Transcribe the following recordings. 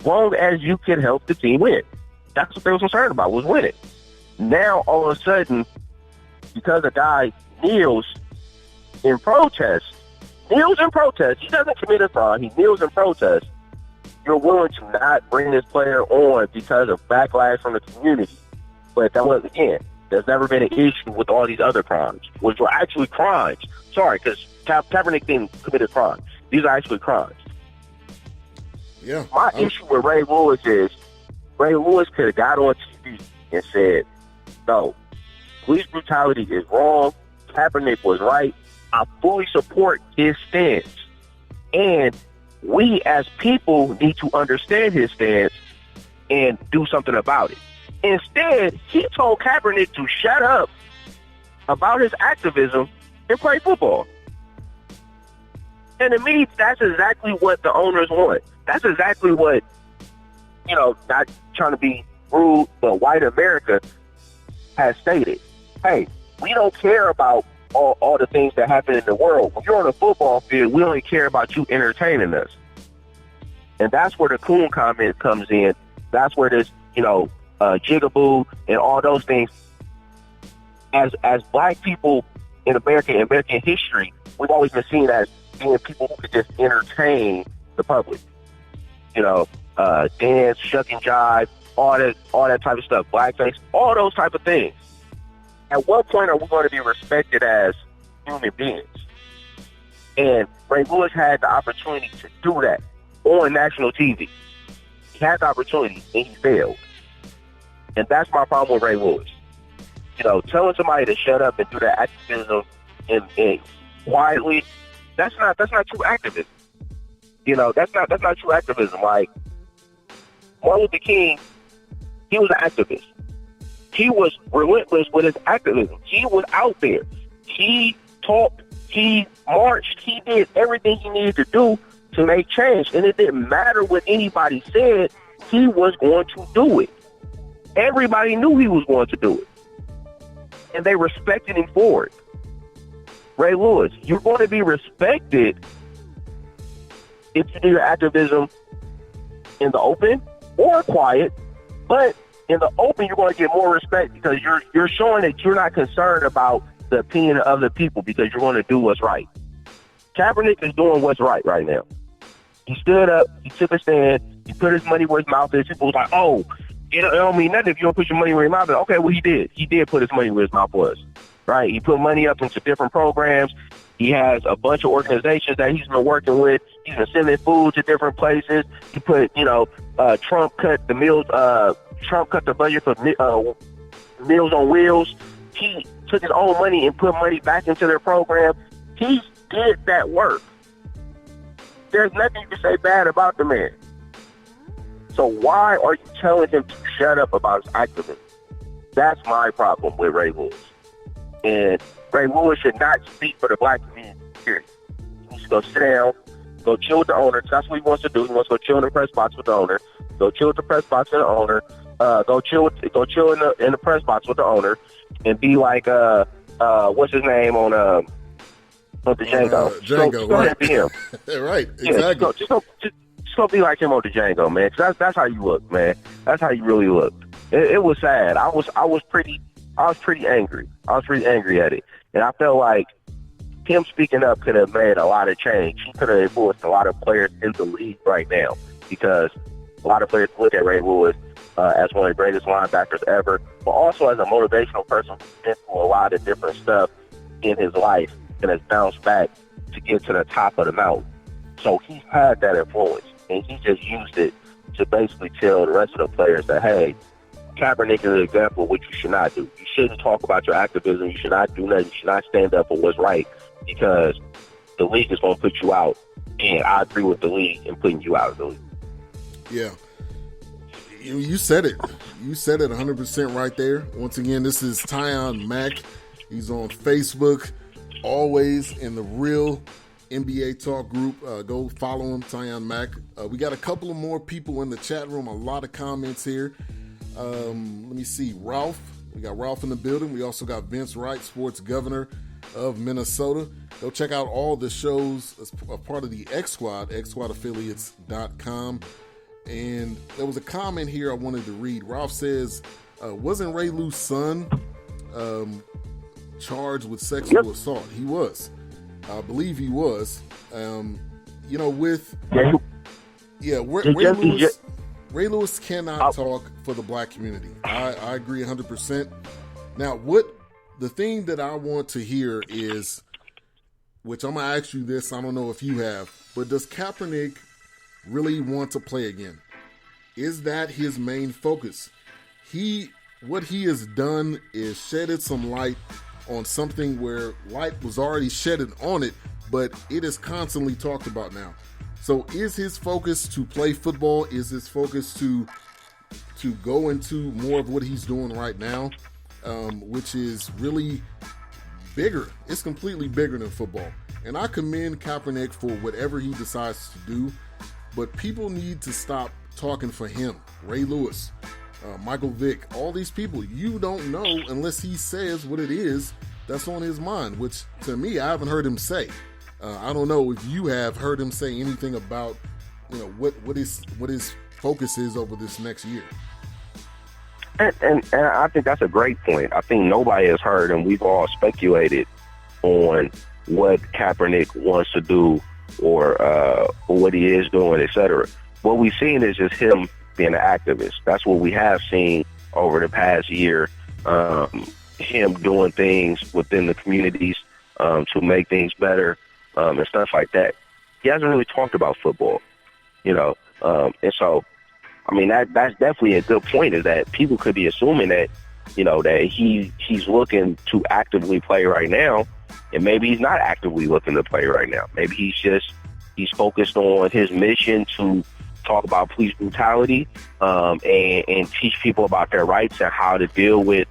long as you can help the team win. That's what they was concerned about, was winning. Now, all of a sudden, because a guy kneels in protest, he doesn't commit a fraud, he kneels in protest, you're willing to not bring this player on because of backlash from the community. But that was, again, there's never been an issue with all these other crimes, which were actually crimes. Sorry, because Kaepernick didn't commit a crime. These are actually crimes. Yeah. My issue with Ray Lewis is, Ray Lewis could have got on TV and said, no, police brutality is wrong. Kaepernick was right. I fully support his stance. And we as people need to understand his stance and do something about it. Instead, he told Kaepernick to shut up about his activism and play football. And to me, that's exactly what the owners want. That's exactly what, not trying to be rude, but white America has stated. Hey, we don't care about all the things that happen in the world. When you're on a football field, we only care about you entertaining us. And that's where the coon comment comes in. That's where this, jigaboo and all those things. As black people in American history, we've always been seen as being people who could just entertain the public. Dance, shuck and jive, all that type of stuff, blackface, all those type of things. At what point are we going to be respected as human beings? And Ray Lewis had the opportunity to do that on national TV. He had the opportunity, and he failed. And that's my problem with Ray Lewis. Telling somebody to shut up and do that activism and quietly, that's not true activism. That's not true activism. Like, Martin Luther King, he was an activist. He was relentless with his activism. He was out there. He talked, he marched, he did everything he needed to do to make change. And it didn't matter what anybody said, he was going to do it. Everybody knew he was going to do it. And they respected him for it. Ray Lewis, you're going to be respected if you do your activism in the open or quiet, but in the open, you're going to get more respect because you're showing that you're not concerned about the opinion of the people because you're going to do what's right. Kaepernick is doing what's right now. He stood up, he took a stand, he put his money where his mouth is. People was like, oh, it don't mean nothing if you don't put your money where your mouth is. Okay, well, he did. He did put his money where his mouth was, right? He put money up into different programs. He has a bunch of organizations that he's been working with. He's been sending food to different places. He put, Trump cut the meals, Trump cut the budget for Meals on Wheels. He took his own money and put money back into their program. He did that work. There's nothing you can say bad about the man. So why are you telling him to shut up about his activism? That's my problem with Ray Lewis. And Ray Lewis should not speak for the black community, period. He needs to go sit down, go chill with the owner. That's what he wants to do. He wants to go chill in the press box with the owner. Go chill with the press box with the owner. Go chill in the press box with the owner, and be like what's his name on the Django? Django, right? Be him. Right, exactly. Yeah, just go be like him on the Django, man. Cause that's how you look, man. That's how you really look. It was sad. I was pretty angry. I was pretty angry at it, and I felt like him speaking up could have made a lot of change. He could have influenced a lot of players in the league right now because a lot of players look at Ray Lewis as one of the greatest linebackers ever, but also as a motivational person who's been through a lot of different stuff in his life and has bounced back to get to the top of the mountain. So he's had that influence, and he just used it to basically tell the rest of the players that, hey, Kaepernick is an example of what you should not do. You shouldn't talk about your activism. You should not do nothing. You should not stand up for what's right because the league is going to put you out, and I agree with the league in putting you out of the league. Yeah. You said it. You said it 100% right there. Once again, this is Tyjun Mack. He's on Facebook, always in the Real NBA Talk group. Go follow him, Tyjun Mack. We got a couple of more people in the chat room. A lot of comments here. Let me see. Ralph. We got Ralph in the building. We also got Vince Wright, sports governor of Minnesota. Go check out all the shows as a part of the X Squad, xsquadaffiliates.com. And there was a comment here I wanted to read. Ralph says, wasn't Ray Lu's son charged with sexual assault? He was. I believe he was. Ray Lewis cannot talk for the black community. I agree 100%. Now, the thing that I want to hear is, which I'm going to ask you this, I don't know if you have, but does Kaepernick really want to play again? Is that his main focus? What he has done is shedded some light on something where light was already shedded on it, but it is constantly talked about now. So is his focus to play football? Is his focus to go into more of what he's doing right now, which is really bigger? It's completely bigger than football. And I commend Kaepernick for whatever he decides to do, but people need to stop talking for him. Ray Lewis, Michael Vick, all these people, you don't know unless he says what it is that's on his mind, which to me, I haven't heard him say. I don't know if you have heard him say anything about, what his focus is over this next year. And I think that's a great point. I think nobody has heard, and we've all speculated on what Kaepernick wants to do or what he is doing, etc. What we've seen is just him being an activist. That's what we have seen over the past year. Him doing things within the communities to make things better and stuff like that. He hasn't really talked about football, and so, I mean, that's definitely a good point, is that people could be assuming that, that he's looking to actively play right now, and maybe he's not actively looking to play right now. Maybe he's focused on his mission to talk about police brutality and teach people about their rights and how to deal with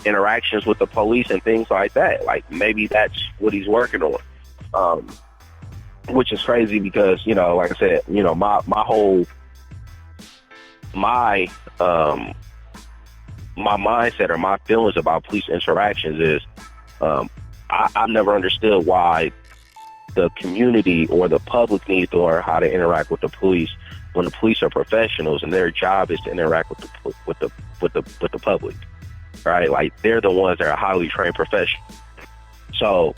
interactions with the police and things like that. Like, maybe that's what he's working on, which is crazy because, like I said, my mindset or my feelings about police interactions is I've never understood why the community or the public needs to learn how to interact with the police when the police are professionals and their job is to interact with the public, right? Like, they're the ones that are highly trained professionals. So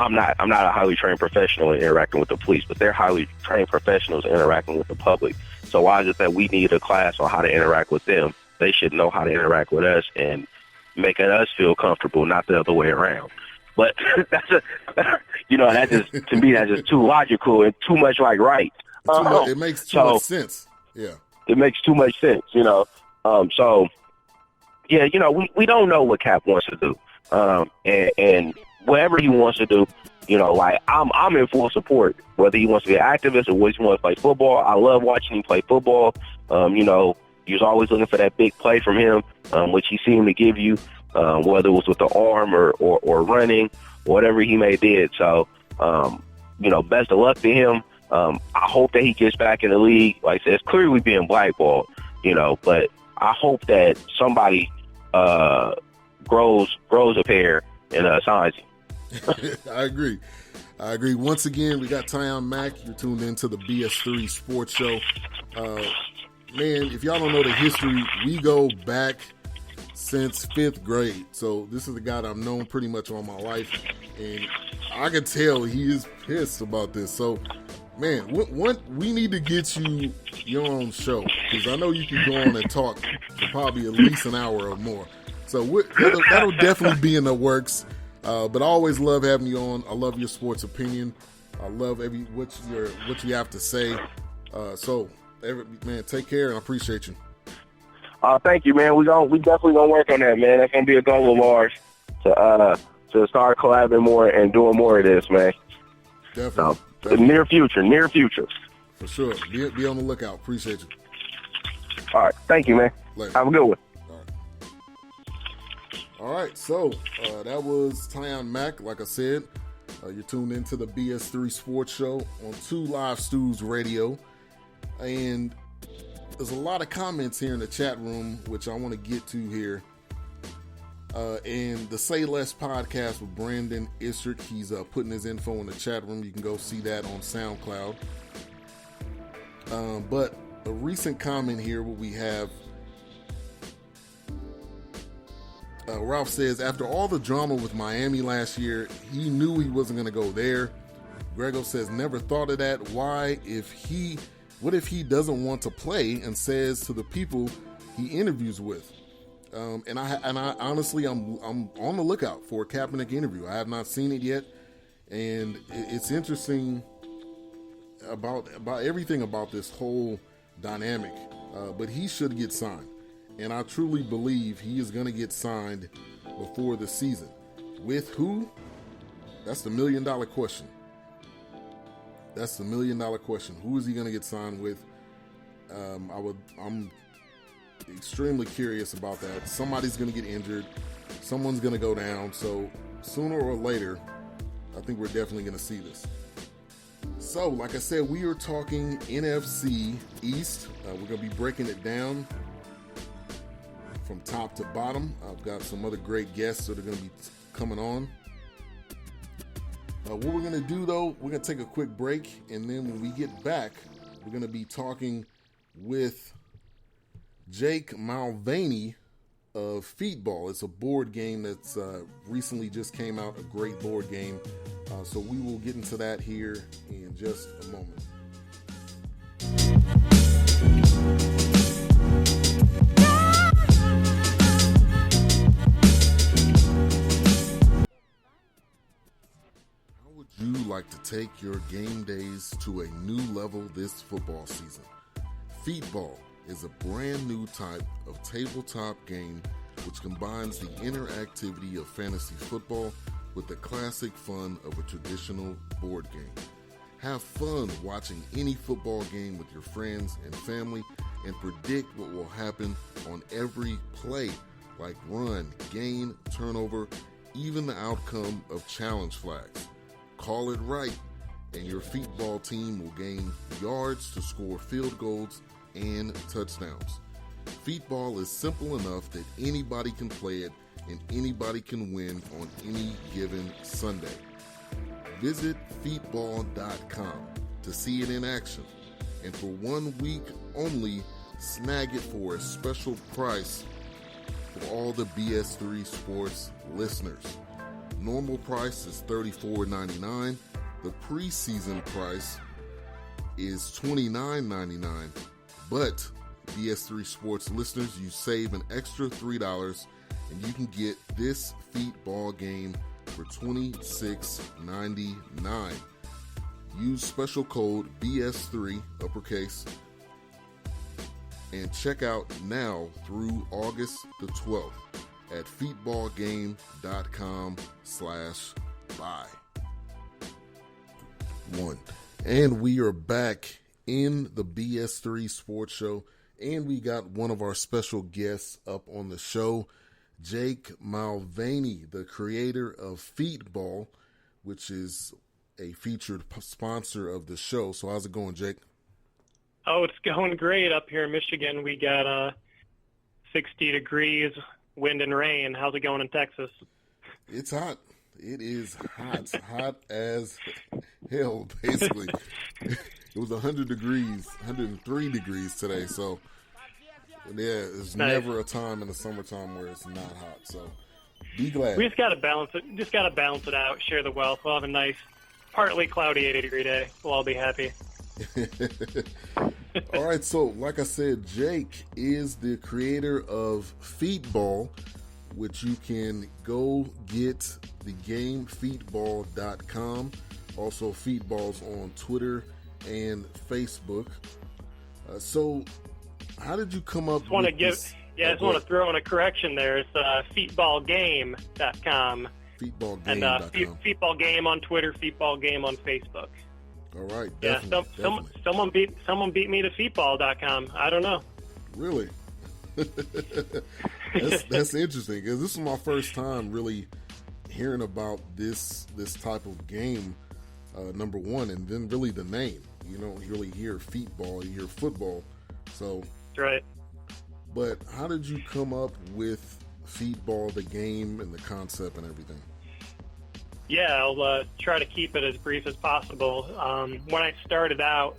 I'm not a highly trained professional in interacting with the police, but they're highly trained professionals interacting with the public. So why is it that we need a class on how to interact with them? They should know how to interact with us and making us feel comfortable, not the other way around. But that's to me, that's just too logical and too much like right. It makes too much sense. Yeah. It makes too much sense, So, yeah, we don't know what Cap wants to do. And whatever he wants to do, like, I'm in full support, whether he wants to be an activist or whether he wants to play football. I love watching him play football. He was always looking for that big play from him, which he seemed to give you, whether it was with the arm or running, whatever he may did. So, best of luck to him. I hope that he gets back in the league. Like I said, it's clearly being blackballed, but I hope that somebody grows a pair and signs him. I agree. Once again, we got Tyjun Mack. You're tuned into the BS3 Sports Show. Man, if y'all don't know the history, we go back since 5th grade. So this is the guy that I've known pretty much all my life. And I can tell he is pissed about this. So, man, we need to get you your own show, because I know you can go on and talk for probably at least an hour or more. So that'll definitely be in the works. But I always love having you on. I love your sports opinion. I love what you have to say. Man, take care, and I appreciate you. Thank you, man. We definitely gonna work on that, man. That's gonna be a goal of ours to start collabing more and doing more of this, man. Definitely. The near future. For sure. Be on the lookout. Appreciate you. All right. Thank you, man. Later. Have a good one. All right. So that was Tyjun Mack. Like I said, you're tuned into the BS3 Sports Show on 2 Live Stews Radio. And there's a lot of comments here in the chat room, which I want to get to here. And the Say Less podcast with Brandon, he's putting his info in the chat room. You can go see that on SoundCloud. And the Say Less podcast with Brandon Istrick, he's putting his info in the chat room. You can go see that on SoundCloud. And the Say Less podcast with Brandon Istrick, he's putting his info in the chat room. You can go see that on SoundCloud. But a recent comment here, what we have, Ralph says, after all the drama with Miami last year, he knew he wasn't going to go there. Grego says, never thought of that. What if he doesn't want to play and says to the people he interviews with? And I honestly, I'm on the lookout for a Kaepernick interview. I have not seen it yet, and it's interesting about everything about this whole dynamic. But he should get signed, and I truly believe he is going to get signed before the season. With who? That's the $1 million question. That's the $1 million question. Who is he going to get signed with? I'm extremely curious about that. Somebody's going to get injured. Someone's going to go down. So sooner or later, I think we're definitely going to see this. So, like I said, we are talking NFC East. We're going to be breaking it down from top to bottom. I've got some other great guests that are going to be coming on. What we're going to do, though, we're going to take a quick break, and then when we get back, we're going to be talking with Jake Mulvaney of FEETBALL. It's a board game that's recently just came out, a great board game. So we will get into that here in just a moment. How would you like to take your game days to a new level this football season? FEETBALL is a brand new type of tabletop game which combines the interactivity of fantasy football with the classic fun of a traditional board game. Have fun watching any football game with your friends and family and predict what will happen on every play, like run, gain, turnover, even the outcome of challenge flags. Call it right, and your FEETBALL team will gain yards to score field goals and touchdowns. FEETBALL is simple enough that anybody can play it and anybody can win on any given Sunday. Visit FEETBALL.com to see it in action, and for 1 week only, snag it for a special price for all the BS3 Sports listeners. Normal price is $34.99. The preseason price is $29.99, but BS3 Sports listeners, you save an extra $3 and you can get this FEETBALL game for $26.99. Use special code BS3 uppercase and check out now through August the 12th at feetballgame.com/buy. And we are back in the BS3 Sports Show, and we got one of our special guests up on the show, Jake Mulvaney, the creator of FEETBALL, which is a featured sponsor of the show. So how's it going, Jake? Oh, it's going great up here in Michigan. We got 60 degrees, wind and rain. How's it going in Texas? It's hot. It is hot. Hot as hell, basically. It was 100 degrees, 103 degrees today. So, yeah, there's never a time in the summertime where it's not hot. So, be glad. We just got to balance it. Just got to balance it out. Share the wealth. We'll have a nice, partly cloudy 80-degree day. We'll all be happy. All right. So, like I said, Jake is the creator of FEETBALL, which you can go get the game, feetball.com. Also, FEETBALL's on Twitter and Facebook. So, how did you come up with this? I just want to throw in a correction there. It's feetballgame.com. Feetballgame.com. And FEETBALL Game on Twitter, FEETBALL Game on Facebook. All right, definitely. Someone beat me to feetball.com. I don't know. Really? That's interesting, because this is my first time really hearing about this type of game, number one, and then really the name. You don't really hear FEETBALL, you hear football. So that's right. But how did you come up with FEETBALL, the game, and the concept and everything? Yeah, I'll try to keep it as brief as possible. When I started out,